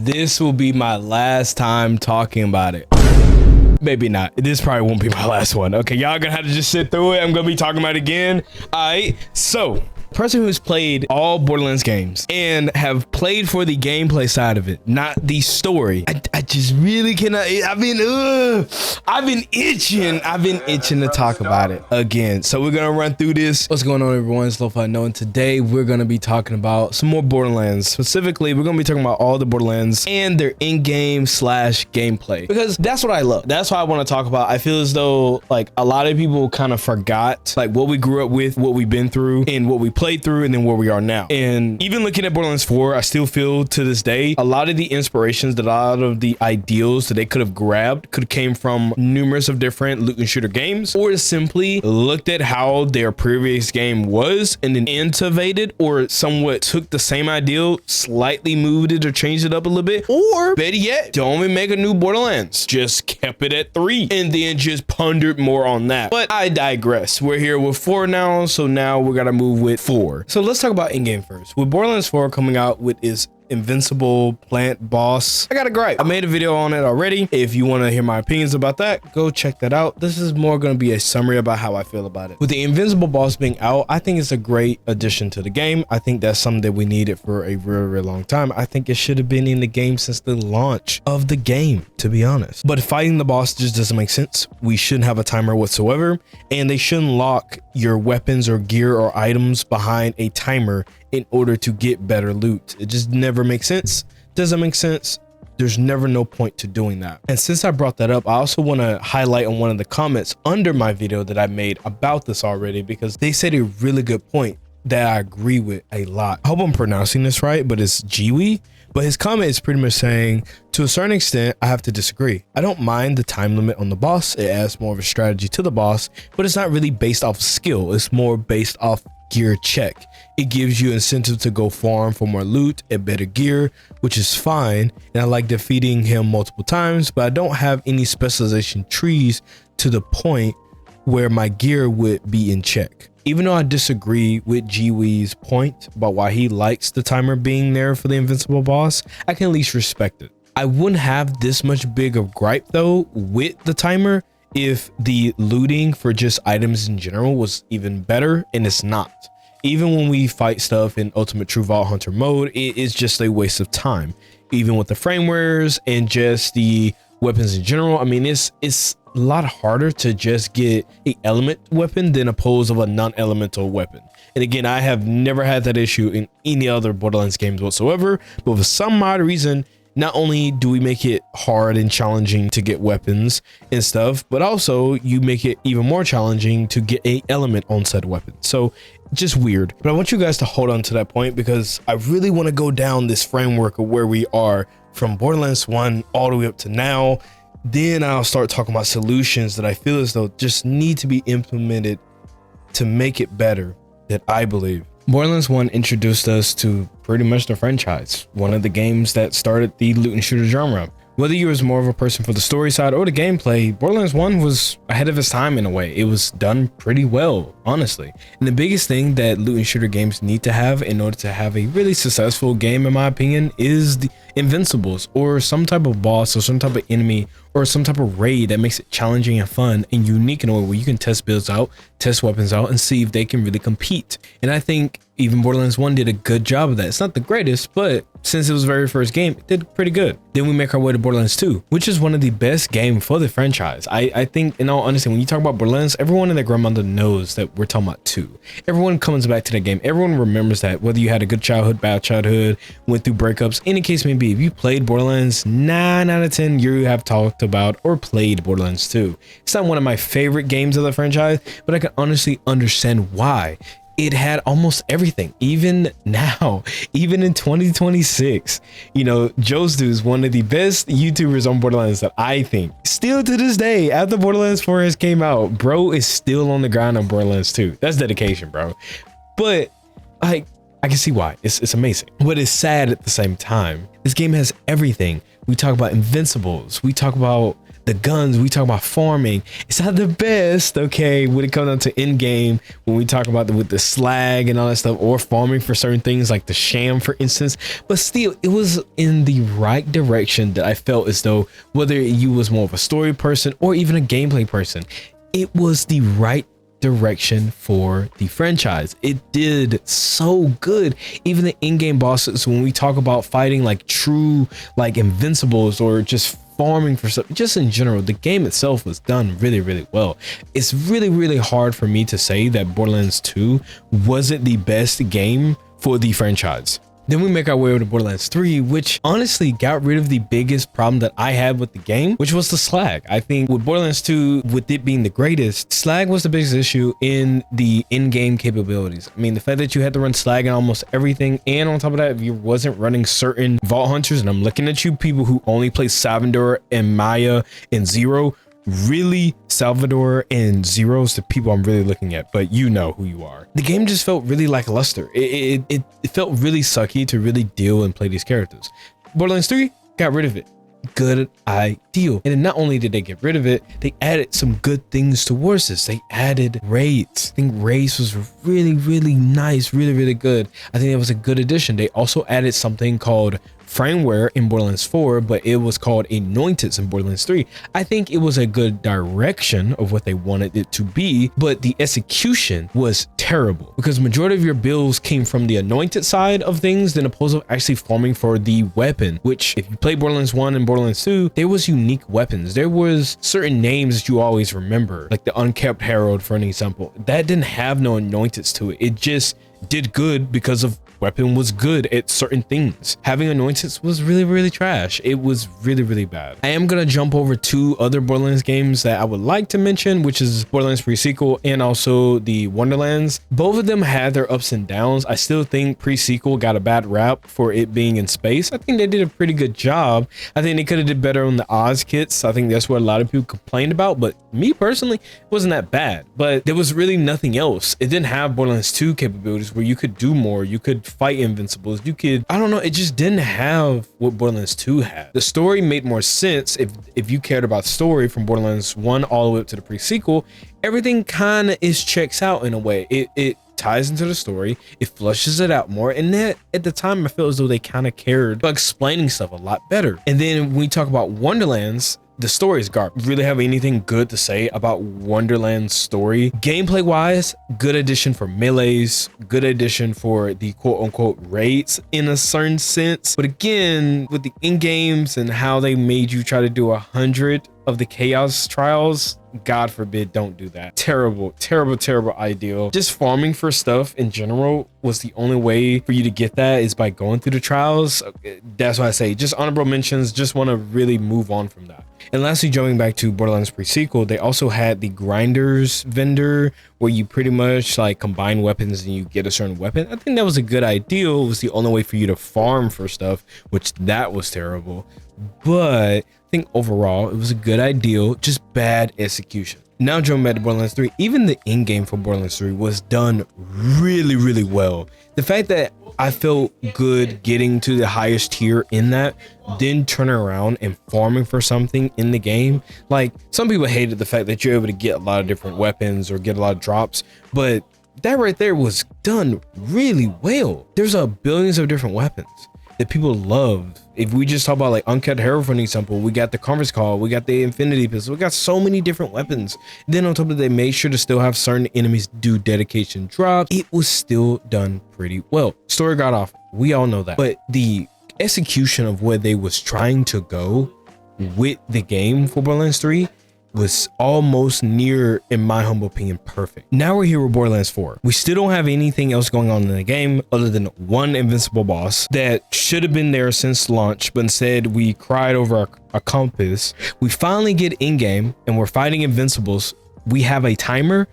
this will be my last time talking about it. Maybe not. This probably won't be my last one. Okay, y'all gonna have to just sit through it. I'm gonna be talking about it again. All right, so person who's played all Borderlands games and have played for the gameplay side of it, not the story. I just really cannot. I've been itching to talk about it again. So we're gonna run through this. What's going on, everyone? It's Lo-Fi Noah, and today we're gonna be talking about some more Borderlands. Specifically, we're gonna be talking about all the Borderlands and their in-game / gameplay, because that's what I love. That's what I want to talk about. I feel as though like a lot of people kind of forgot like what we grew up with, what we've been through, and what we played through, and then where we are now. And even looking at Borderlands 4, I still feel to this day a lot of the inspirations, that a lot of the ideals that they could have grabbed could have came from numerous of different loot and shooter games, or simply looked at how their previous game was and then innovated or somewhat took the same ideal, slightly moved it or changed it up a little bit, or better yet, don't even make a new Borderlands, just kept it at 3 and then just pondered more on that. But I digress. We're here with 4 now, so now we're gonna move with 4. So let's talk about in-game first. With Borderlands 4 coming out with its invincible plant boss, I got a gripe. I made a video on it already. If you want to hear my opinions about that, go check that out. This is more going to be a summary about how I feel about it. With the invincible boss being out, I think it's a great addition to the game. I think that's something that we needed for a very long time. I think it should have been in the game since the launch of the game, to be honest. But fighting the boss just doesn't make sense. We shouldn't have a timer whatsoever, and they shouldn't lock your weapons or gear or items behind a timer in order to get better loot. It just never makes sense. Doesn't make sense. There's never no point to doing that. And since I brought that up, I also want to highlight on one of the comments under my video that I made about this already, because they said a really good point that I agree with a lot. I hope I'm pronouncing this right, but it's Jiwi. But his comment is pretty much saying, to a certain extent, I have to disagree. I don't mind the time limit on the boss. It adds more of a strategy to the boss, but it's not really based off skill. It's more based off gear check. It gives you incentive to go farm for more loot and better gear, which is fine. And I like defeating him multiple times, but I don't have any specialization trees to the point where my gear would be in check. Even though I disagree with Jiwi's point about why he likes the timer being there for the invincible boss, I can at least respect it. I wouldn't have this much big of gripe though with the timer if the looting for just items in general was even better, and it's not. Even when we fight stuff in Ultimate True Vault Hunter mode, it is just a waste of time. Even with the frame wares and just the weapons in general, I mean, it's a lot harder to just get an element weapon than opposed of a non-elemental weapon. And again, I have never had that issue in any other Borderlands games whatsoever, but for some odd reason, not only do we make it hard and challenging to get weapons and stuff, but also you make it even more challenging to get an element on said weapon. So just weird. But I want you guys to hold on to that point, because I really want to go down this framework of where we are from Borderlands 1 all the way up to now. Then I'll start talking about solutions that I feel as though just need to be implemented to make it better, that I believe. Borderlands 1 introduced us to pretty much the franchise, one of the games that started the loot and shooter genre. Whether you was more of a person for the story side or the gameplay, Borderlands 1 was ahead of its time in a way. It was done pretty well, honestly. And the biggest thing that loot and shooter games need to have in order to have a really successful game, in my opinion, is the invincibles, or some type of boss or some type of enemy or some type of raid that makes it challenging and fun and unique in a way where you can test builds out, test weapons out, and see if they can really compete. And I think even Borderlands 1 did a good job of that. It's not the greatest, but since it was the very first game, it did pretty good. Then we make our way to Borderlands 2, which is one of the best games for the franchise. I think, in all honesty, when you talk about Borderlands, everyone and their grandmother knows that we're talking about 2. Everyone comes back to that game. Everyone remembers that, whether you had a good childhood, bad childhood, went through breakups, any case may be. If you played Borderlands, 9 out of 10, you have talked about or played Borderlands 2. It's not one of my favorite games of the franchise, but I can honestly understand why. It had almost everything. Even now, even in 2026, you know, Joe's Dude is one of the best YouTubers on Borderlands that I think. Still to this day, after Borderlands 4 has came out, bro is still on the grind on Borderlands 2. That's dedication, bro. But I can see why. It's amazing. But it's sad at the same time. This game has everything. We talk about invincibles. We talk about the guns, we talk about farming. It's not the best, okay, when it comes down to in game, when we talk about with the slag and all that stuff, or farming for certain things like the sham, for instance. But still, it was in the right direction that I felt as though, whether you was more of a story person or even a gameplay person, it was the right direction for the franchise. It did so good. Even the in-game bosses, when we talk about fighting like true like invincibles or just farming for stuff, just in general, the game itself was done really well. It's really hard for me to say that Borderlands 2 wasn't the best game for the franchise. Then we make our way over to Borderlands 3, which honestly got rid of the biggest problem that I had with the game, which was the slag. I think with Borderlands 2, with it being the greatest, slag was the biggest issue in the in-game capabilities. I mean, the fact that you had to run slag in almost everything, and on top of that, if you wasn't running certain Vault Hunters, and I'm looking at you people who only play Salvador and Maya and Zero, really, Salvador and Zero's the people I'm really looking at, but you know who you are. The game just felt really lackluster. It felt really sucky to really deal and play these characters. Borderlands 3 got rid of it. Good ideal. And then not only did they get rid of it, they added some good things towards this. They added raids. I think raids was really nice, really good. I think that was a good addition. They also added something called Frameware in Borderlands 4, but it was called Anointeds in Borderlands 3. I think it was a good direction of what they wanted it to be, but the execution was terrible because majority of your builds came from the Anointed side of things than opposed to actually farming for the weapon, which if you play Borderlands 1 and Borderlands 2, there was unique weapons. There was certain names that you always remember, like the Unkept Herald, for an example. That didn't have no Anointeds to it. It just did good because of weapon was good at certain things. Having Anointeds was really trash. It was really bad. I am gonna jump over two other Borderlands games that I would like to mention, which is Borderlands pre-sequel and also the Wonderlands. Both of them had their ups and downs. I still think pre-sequel got a bad rap for it being in space. I think they did a pretty good job. I think they could have did better on the Oz kits. I think that's what a lot of people complained about, but me personally, it wasn't that bad. But there was really nothing else. It didn't have Borderlands 2 capabilities where you could do more. You could fight invincibles, you could, I don't know, it just didn't have what Borderlands 2 had. The story made more sense if you cared about story from Borderlands 1 all the way up to the pre-sequel. Everything kind of checks out in a way. It ties into the story, it flushes it out more, and that at the time I feel as though they kind of cared about explaining stuff a lot better. And then when we talk about Wonderlands, the story is garbage. Really have anything good to say about Wonderland's story? Gameplay wise, good addition for melees, good addition for the quote unquote raids in a certain sense. But again, with the in-games and how they made you try to do 100 of the chaos trials, God forbid, don't do that. Terrible ideal. Just farming for stuff in general was the only way for you to get that, is by going through the trials. That's why I say just honorable mentions, just want to really move on from that. And lastly, jumping back to Borderlands pre-sequel, they also had the grinders vendor where you pretty much like combine weapons and you get a certain weapon. I think that was a good idea. It was the only way for you to farm for stuff, which that was terrible. But I think overall it was a good idea, just bad execution. Now jumping back to Borderlands 3, even the in-game for Borderlands 3 was done really well. The fact that I felt good getting to the highest tier in that, then turning around and farming for something in the game. Like, some people hated the fact that you're able to get a lot of different weapons or get a lot of drops, but that right there was done really well. There's billions of different weapons that people loved. If we just talk about like Uncut Herald, for an example, we got the conference call, we got the Infinity Pistol, we got so many different weapons. Then on top of that, they made sure to still have certain enemies do dedication drops. It was still done pretty well. Story got off, we all know that, but the execution of where they was trying to go with the game for Borderlands 3 was almost near, in my humble opinion, perfect. Now we're here with Borderlands 4. We still don't have anything else going on in the game other than one invincible boss that should have been there since launch, but instead we cried over a compass. We finally get in-game and we're fighting invincibles. We have a timer.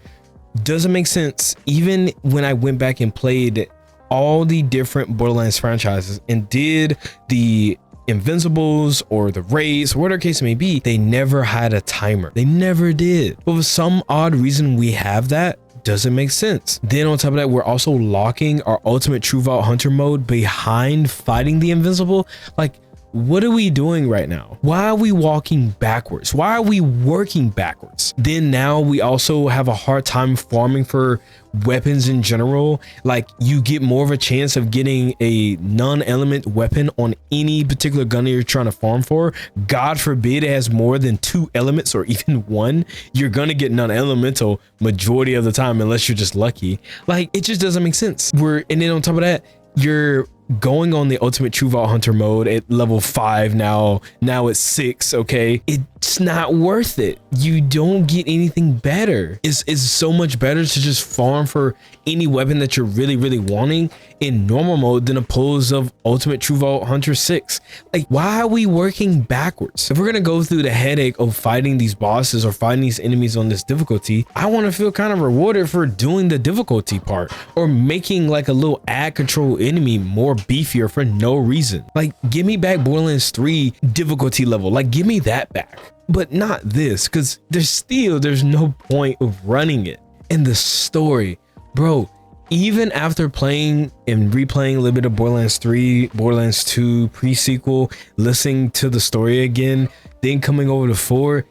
Doesn't make sense. Even when I went back and played all the different Borderlands franchises and did the Invincibles or the raids, whatever case may be, they never had a timer. They never did. But for some odd reason we have that. Doesn't make sense. Then on top of that, we're also locking our ultimate True Vault Hunter mode behind fighting the Invincible. Like, what are we doing right now? Why are we walking backwards? Why are we working backwards? Then now we also have a hard time farming for weapons in general. Like, you get more of a chance of getting a non-element weapon on any particular gun that you're trying to farm for. God forbid it has more than 2 elements or even 1. You're gonna get non-elemental majority of the time unless you're just lucky. Like, it just doesn't make sense. And then on top of that, you're going on the ultimate true vault hunter mode at level 5 now it's 6. Okay, it's not worth it. You don't get anything better. It's so much better to just farm for any weapon that you're really wanting in normal mode than opposed of ultimate true vault hunter 6. Like, why are we working backwards? If we're gonna go through the headache of fighting these bosses or fighting these enemies on this difficulty, I want to feel kind of rewarded for doing the difficulty part or making like a little ad control enemy more beefier for no reason. Like, give me back Borderlands 3 difficulty level. Like, give me that back, but not this, because there's no point of running it. And the story, bro, even after playing and replaying a little bit of Borderlands 3, Borderlands 2 pre-sequel, listening to the story again, then coming over to 4,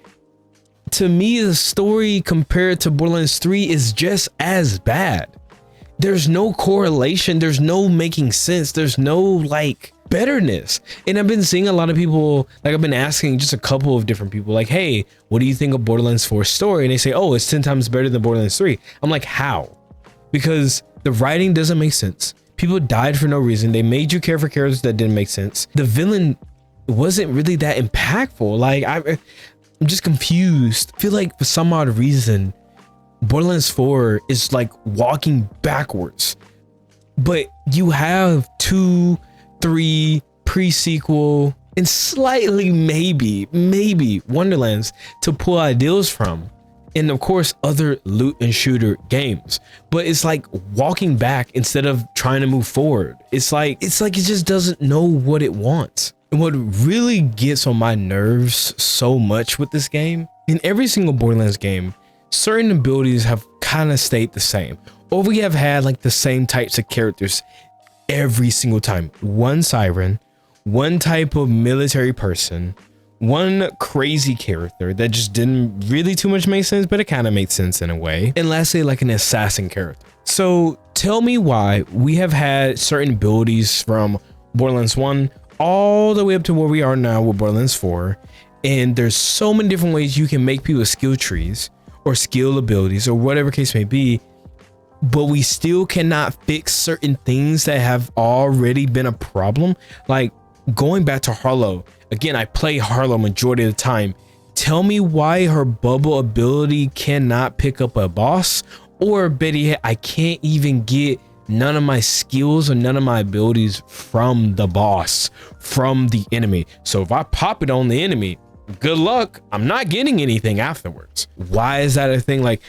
to me the story compared to Borderlands 3 is just as bad. There's no correlation, there's no making sense, there's no like betterness. And I've been seeing a lot of people, like, I've been asking just a couple of different people, like, hey, what do you think of Borderlands 4 story? And they say, oh, it's 10 times better than Borderlands 3. I'm like, how? Because the writing doesn't make sense. People died for no reason. They made you care for characters that didn't make sense. The villain wasn't really that impactful. Like, I'm just confused. I feel like for some odd reason, Borderlands 4 is like walking backwards, but you have 2, 3 pre-sequel and slightly maybe Wonderlands to pull ideals from, and of course other loot and shooter games. But it's like walking back instead of trying to move forward. It's like it just doesn't know what it wants. And what really gets on my nerves so much with this game, in every single Borderlands game, certain abilities have kind of stayed the same, or we have had like the same types of characters every single time. One siren, one type of military person, one crazy character that just didn't really too much make sense, but it kind of made sense in a way, and lastly like an assassin character. So tell me why we have had certain abilities from Borderlands 1 all the way up to where we are now with Borderlands 4, and there's so many different ways you can make people's skill trees or skill abilities or whatever case may be, but we still cannot fix certain things that have already been a problem. Like going back to Harlow again, I play Harlow majority of the time. Tell me why her bubble ability cannot pick up a boss, or better yet, I can't even get none of my skills or none of my abilities from the boss, from the enemy. So if I pop it on the enemy, good luck, I'm not getting anything afterwards. Why is that a thing? Like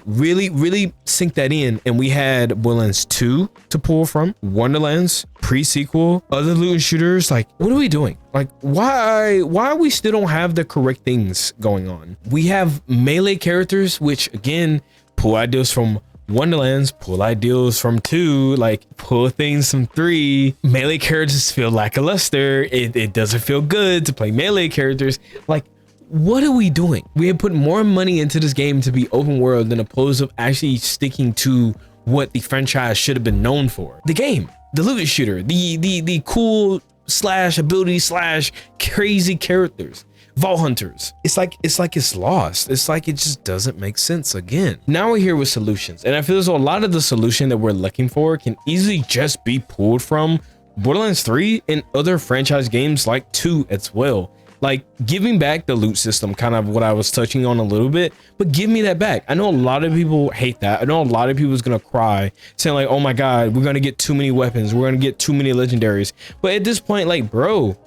really sink that in. And we had Borderlands 2 to pull from, Wonderlands, pre-sequel, other loot and shooters. Like, what are we doing? Like, why we still don't have the correct things going on? We have melee characters, which again, pull ideas from Wonderlands, pull ideals from 2, like pull things from 3. Melee characters feel lackluster. It doesn't feel good to play melee characters. Like, what are we doing? We have put more money into this game to be open world than opposed to actually sticking to what the franchise should have been known for. The game, the loot shooter, the cool slash ability slash crazy characters. Vault hunters. It's like it's lost. It's like it just doesn't make sense again. Now we're here with solutions, and I feel as though a lot of the solution that we're looking for can easily just be pulled from Borderlands 3 and other franchise games like 2 as well. Like giving back the loot system, kind of what I was touching on a little bit, but give me that back. I know a lot of people hate that. I know a lot of people is gonna cry saying like, oh my god, we're gonna get too many weapons, we're gonna get too many legendaries. But at this point, like, bro,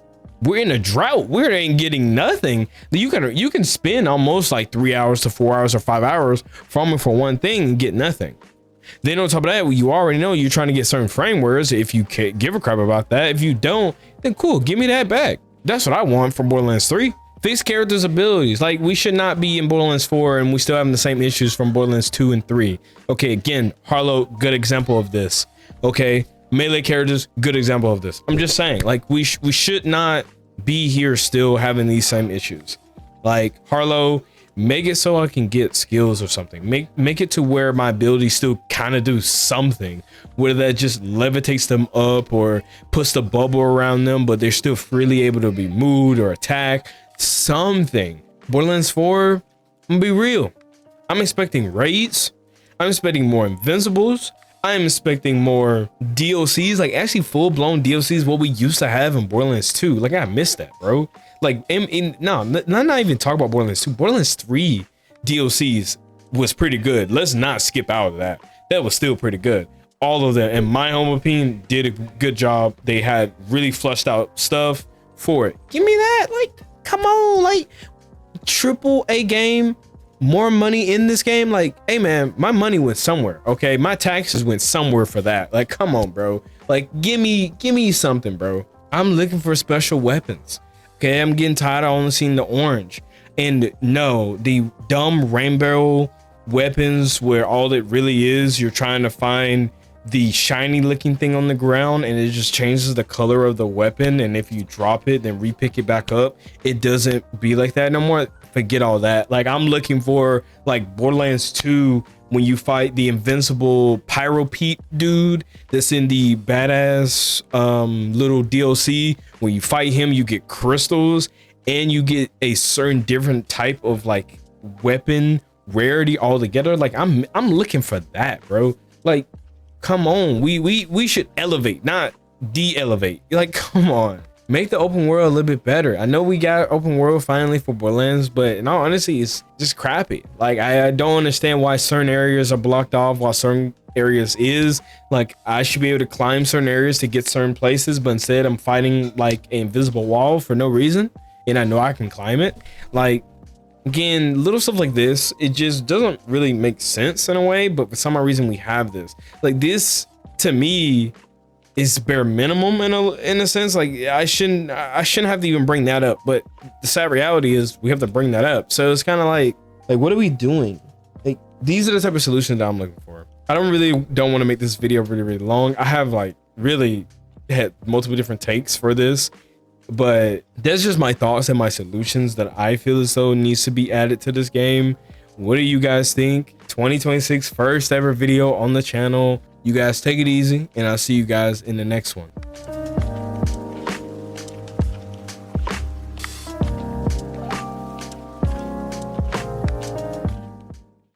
we're in a drought. We ain't getting nothing. You can spend almost like 3 hours to 4 hours or 5 hours farming for one thing and get nothing. Then on top of that, you already know you're trying to get certain frameworks if you can't give a crap about that. If you don't, then cool, give me that back. That's what I want from Borderlands 3. Fix characters' abilities. Like, we should not be in Borderlands 4 and we still having the same issues from Borderlands 2 and 3. Okay, again, Harlow, good example of this. Okay, Melee characters, good example of this. I'm just saying, like, we should not be here still having these same issues. Like, Harlow, make it so I can get skills or something. Make it to where my abilities still kind of do something, whether that just levitates them up or puts the bubble around them, but they're still freely able to be moved or attack, something. Borderlands 4, I'm gonna be real, I'm expecting raids, I'm expecting more invincibles, I'm expecting more DLCs, like actually full-blown DLCs, what we used to have in Borderlands 2. Like, I missed that, bro. Like, not even talk about Borderlands 2. Borderlands 3 DLCs was pretty good. Let's not skip out of that. That was still pretty good. All of them, in my home opinion, did a good job. They had really flushed out stuff for it. Give me that. Like, come on, like, AAA game, more money in this game. Like, hey man, my money went somewhere, okay? My taxes went somewhere for that. Like, come on, bro. Like, give me something, bro. I'm looking for special weapons. Okay, I'm getting tired of only seeing the orange. And no, the dumb rainbow weapons where all it really is, you're trying to find the shiny looking thing on the ground and it just changes the color of the weapon, and if you drop it then repick it back up, it doesn't be like that no more. Forget all that. Like, I'm looking for like Borderlands 2 when you fight the invincible Pyro Pete dude that's in the badass little DLC. When you fight him, you get crystals and you get a certain different type of like weapon rarity altogether. Like, I'm looking for that, bro. Like, come on, we should elevate, not de-elevate. Like, come on, make the open world a little bit better. I know we got open world finally for Borderlands, but in all honesty, it's just crappy. Like, I don't understand why certain areas are blocked off while certain areas is. Like, I should be able to climb certain areas to get certain places, but instead I'm fighting like an invisible wall for no reason, and I know I can climb it. Like, again, little stuff like this, it just doesn't really make sense in a way, but for some reason we have this. Like, this to me is bare minimum in a sense. Like, I shouldn't have to even bring that up, but the sad reality is we have to bring that up. So it's kind of like what are we doing? Like, these are the type of solutions that I'm looking for. I don't want to make this video really long. I have like really had multiple different takes for this, but that's just my thoughts and my solutions that I feel as though needs to be added to this game. What do you guys think? 2026 first ever video on the channel. You guys take it easy, and I'll see you guys in the next one.